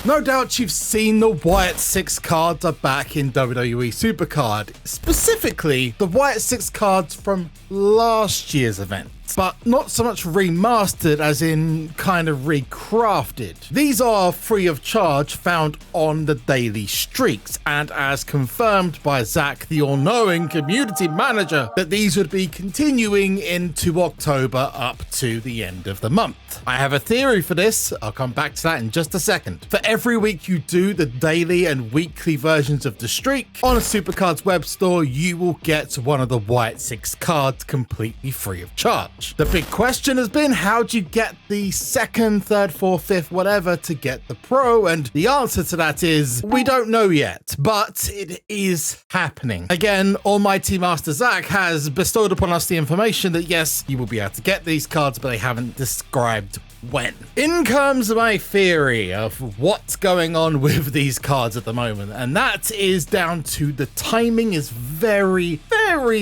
No doubt you've seen the Wyatt Six cards are back in WWE SuperCard, specifically the Wyatt Six cards from last year's event, but not so much remastered as in kind of recrafted. These are free of charge, found on the daily streaks, and as confirmed by Zach, the all-knowing community manager, that these would be continuing into October up to the end of the month. I have a theory for this, I'll come back to that in just a second. For every week you do the daily and weekly versions of the streak, on a SuperCard's web store you will get one of the Wyatt Six cards completely free of charge. The big question has been, how do you get the second, third, fourth, fifth, whatever to get the pro? And the answer to that is, we don't know yet, but it is happening. Again, Almighty Master Zach has bestowed upon us the information that yes, you will be able to get these cards, but they haven't described when. In comes my theory of what's going on with these cards at the moment, and that is down to the timing is very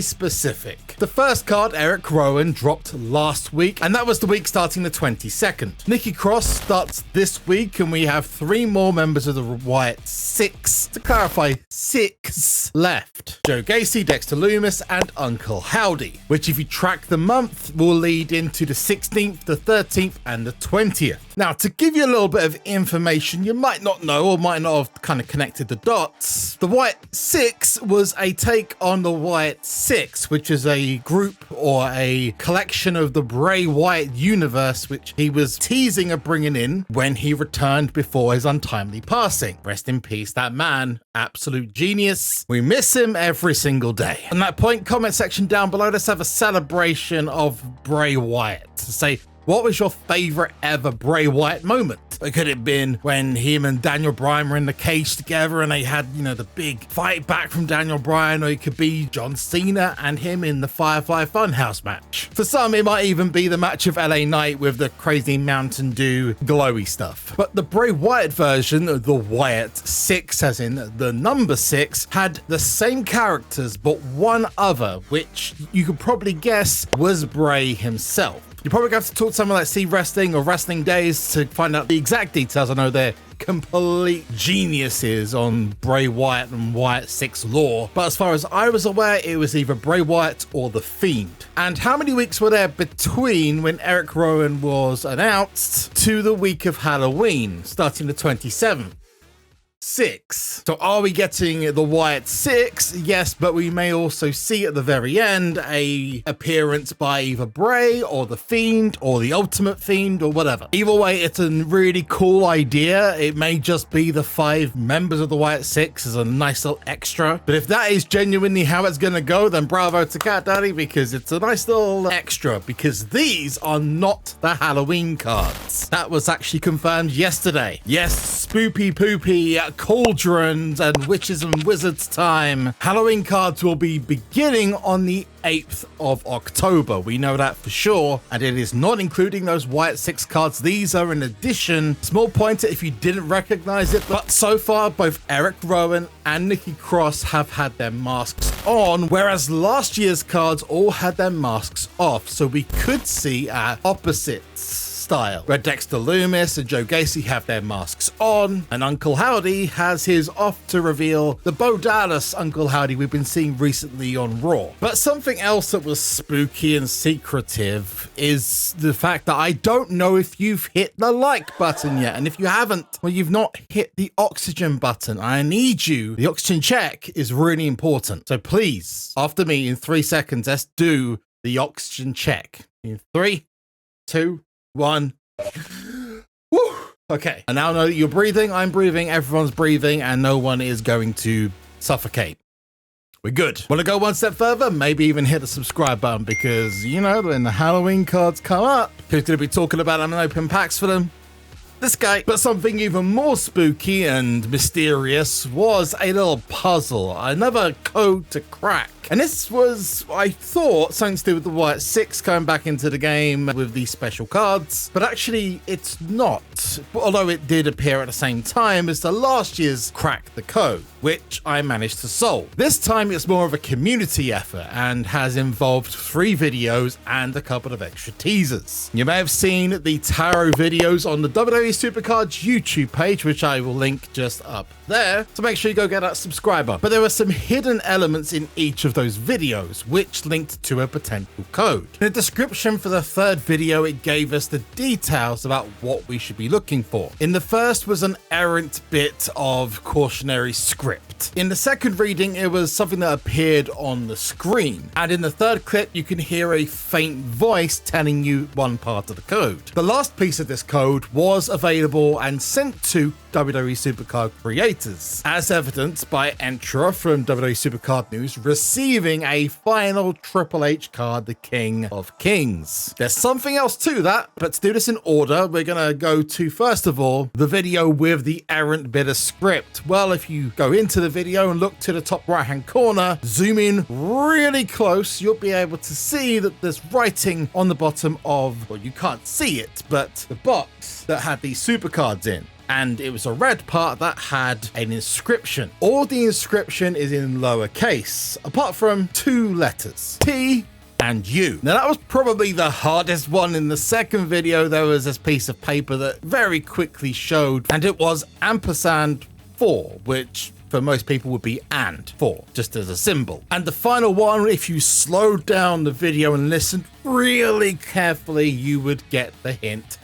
specific. The first card, Eric Rowan, dropped last week, and that was the week starting the 22nd. Nikki Cross starts this week, and we have 3 more members of the Wyatt Six, to clarify, 6 left. Joe Gacy, Dexter Loomis, and Uncle Howdy, which if you track the month will lead into the 16th, the 13th, and the 20th. Now, to give you a little bit of information you might not know or might not have kind of connected the dots, the Wyatt Six was a take on the Wyatt Six, which is a group or a collection of the Bray Wyatt universe, which he was teasing of bringing in when he returned before his untimely passing. Rest in peace, that man. Absolute genius. We miss him every single day. On that point, comment section down below, let's have a celebration of Bray Wyatt. To say, what was your favorite ever Bray Wyatt moment? It could have been when him and Daniel Bryan were in the cage together and they had, you know, the big fight back from Daniel Bryan, or it could be John Cena and him in the Firefly Funhouse match. For some, it might even be the match of LA Knight with the crazy Mountain Dew glowy stuff. But the Bray Wyatt version, the Wyatt Six, as in the number 6, had the same characters but one other, which you could probably guess was Bray himself. You probably have to talk to someone like See Wrestling or Wrestling Days to find out the exact details. I know they're complete geniuses on Bray Wyatt and Wyatt Six lore, but as far as I was aware, it was either Bray Wyatt or The Fiend. And how many weeks were there between when Eric Rowan was announced to the week of Halloween, starting the 27th? 6. So are we getting the Wyatt Six? Yes, but we may also see at the very end a appearance by either Bray or the Fiend or the Ultimate Fiend or whatever. Either way, it's a really cool idea. It may just be the 5 members of the Wyatt Six as a nice little extra. But if that is genuinely how it's going to go, then bravo to Cat Daddy, because it's a nice little extra, because these are not the Halloween cards. That was actually confirmed yesterday. Yes, spoopy poopy cauldrons and witches and wizards time. Halloween cards will be beginning on the 8th of October. We know that for sure, and it is not including those Wyatt Six cards. These are in addition. Small pointer if you didn't recognize it, but so far both Eric Rowan and Nikki Cross have had their masks on, whereas last year's cards all had their masks off, so we could see opposites style, where Dexter Loomis and Joe Gacy have their masks on, and Uncle Howdy has his off to reveal the Bo Dallas Uncle Howdy we've been seeing recently on Raw. But something else that was spooky and secretive is the fact that I don't know if you've hit the like button yet, and if you haven't, well, you've not hit the oxygen button. I need you. The oxygen check is really important, so please, after me in 3 seconds, let's do the oxygen check. In 3, 2, 1. Woo! Okay, and now know that you're breathing, I'm breathing, everyone's breathing, and no one is going to suffocate. We're good. Want to go one step further? Maybe even hit the subscribe button, because, you know, when the Halloween cards come up, who's going to be talking about them and open packs for them? This guy. But something even more spooky and mysterious was a little puzzle, another code to crack. And this was, I thought, something to do with the Wyatt Six coming back into the game with these special cards, but actually it's not, although it did appear at the same time as the last year's Crack the Code. which I managed to solve. This time it's more of a community effort and has involved 3 videos and a couple of extra teasers. You may have seen the tarot videos on the WWE SuperCard's YouTube page, which I will link just up there, so make sure you go get that subscriber. But there were some hidden elements in each of those videos which linked to a potential code. In the description for the 3rd video, it gave us the details about what we should be looking for. In the first was an errant bit of cautionary script. In the second reading, it was something that appeared on the screen. And in the 3rd clip, you can hear a faint voice telling you one part of the code. The last piece of this code was available and sent to WWE SuperCard creators, as evidenced by Entra from WWE SuperCard News receiving a final Triple H card, the King of Kings. There's something else to that, but to do this in order, we're gonna go to, first of all, the video with the errant bit of script. Well, if you go into the video and look to the top right-hand corner, zoom in really close, you'll be able to see that there's writing on the bottom of, well, you can't see it, but the box that had these SuperCards in. And it was a red part that had an inscription. All the inscription is in lowercase, apart from 2 letters, T and U. Now that was probably the hardest one. In the second video, there was this piece of paper that very quickly showed, and it was ampersand 4, which for most people would be and 4, just as a symbol. And the final one, if you slowed down the video and listened really carefully, you would get the hint.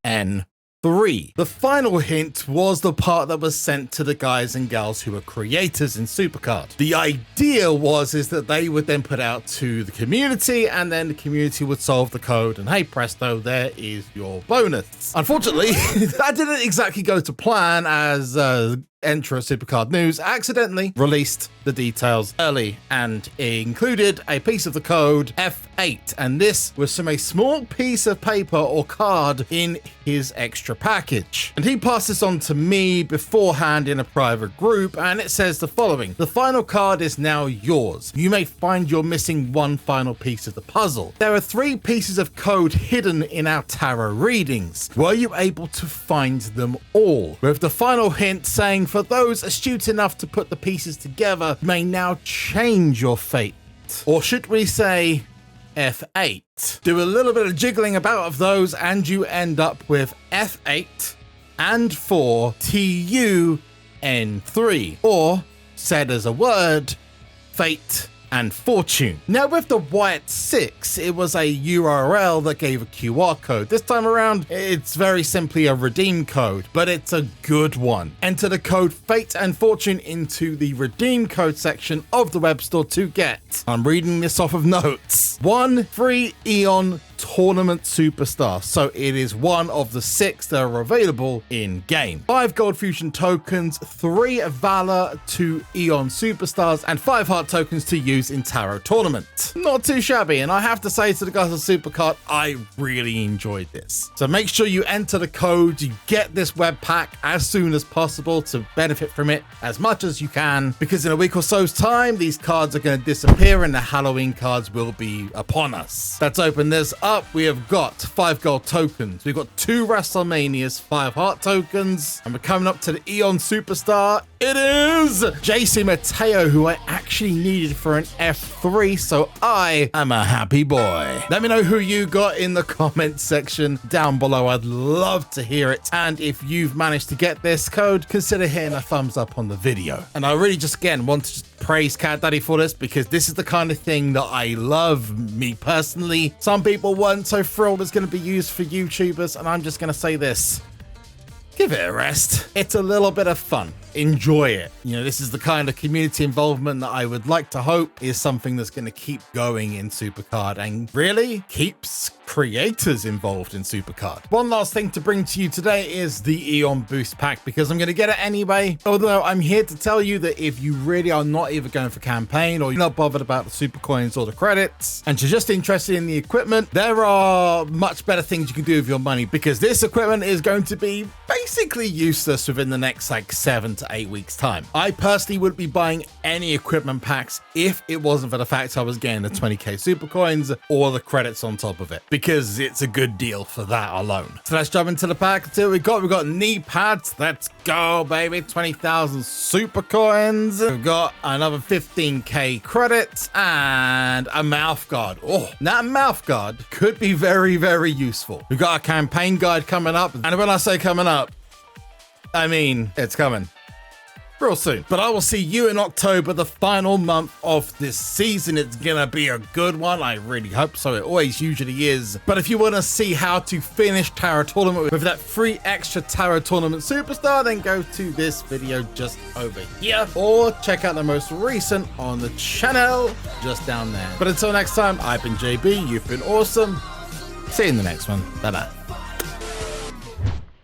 N3. The final hint was the part that was sent to the guys and gals who were creators in SuperCard. The idea was that they would then put out to the community, and then the community would solve the code, and hey presto, there is your bonus. Unfortunately, that didn't exactly go to plan, as Entra SuperCard News accidentally released the details early, and it included a piece of the code F8, and this was from a small piece of paper or card in his extra package. And he passed this on to me beforehand in a private group, and it says the following: the final card is now yours. You may find you're missing one final piece of the puzzle. There are 3 pieces of code hidden in our tarot readings. Were you able to find them all? With the final hint saying, for those astute enough to put the pieces together, may now change your fate. Or should we say F8? Do a little bit of jiggling about of those and you end up with F8 and 4 TUN3, or said as a word, fate and fortune. Now with the Wyatt Six, it was a URL that gave a QR code. This time around, it's very simply a redeem code, but it's a good one. Enter the code fate and fortune into the redeem code section of the Webstore to get, I'm reading this off of notes, 1 free Eon Tournament Superstar. So it is one of the 6 that are available in game. 5 Gold Fusion tokens, 3 Valor to Eon Superstars, and 5 Heart tokens to use in Tarot Tournament. Not too shabby, and I have to say to the guys on SuperCard, I really enjoyed this. So make sure you enter the code, you get this web pack as soon as possible to benefit from it as much as you can, because in a week or so's time, these cards are going to disappear and the Halloween cards will be upon us. Let's open this up. We have got 5 gold tokens. We've got 2 WrestleManias, 5 heart tokens, and we're coming up to the Eon Superstar. It is JC Mateo, who I actually needed for an F3, so I am a happy boy. Let me know who you got in the comments section down below. I'd love to hear it. And if you've managed to get this code, consider hitting a thumbs up on the video. And I really just, again, want to praise Cat Daddy for this, because this is the kind of thing that I love, me personally. Some people weren't so thrilled it's going to be used for YouTubers, and I'm just going to say this: give it a rest. It's a little bit of fun. Enjoy it. You know, this is the kind of community involvement that I would like to hope is something that's going to keep going in SuperCard and really keeps creators involved in SuperCard. One last thing to bring to you today is the Eon Boost Pack, because I'm going to get it anyway. Although I'm here to tell you that if you really are not either going for campaign, or you're not bothered about the super coins or the credits, and you're just interested in the equipment, there are much better things you can do with your money, because this equipment is going to be basically useless within the next like 7 to 8 weeks time. I personally wouldn't be buying any equipment packs if it wasn't for the fact I was getting the 20k super coins or the credits on top of it, because because it's a good deal for that alone. So let's jump into the pack and see what we got. We got knee pads. Let's go, baby. 20,000 super coins. We've got another 15k credits and a mouth guard. Oh, that mouth guard could be very, very useful. We've got a campaign guide coming up. And when I say coming up, I mean, it's coming real soon. But I will see you in October, the final month of this season. It's gonna be a good one. I really hope so. It always usually is. But if you want to see how to finish Tarot Tournament with that free extra Tarot Tournament Superstar, then go to this video just over here, or check out the most recent on the channel just down there. But until next time, I've been JB. You've been awesome. See you in the next one. Bye-bye.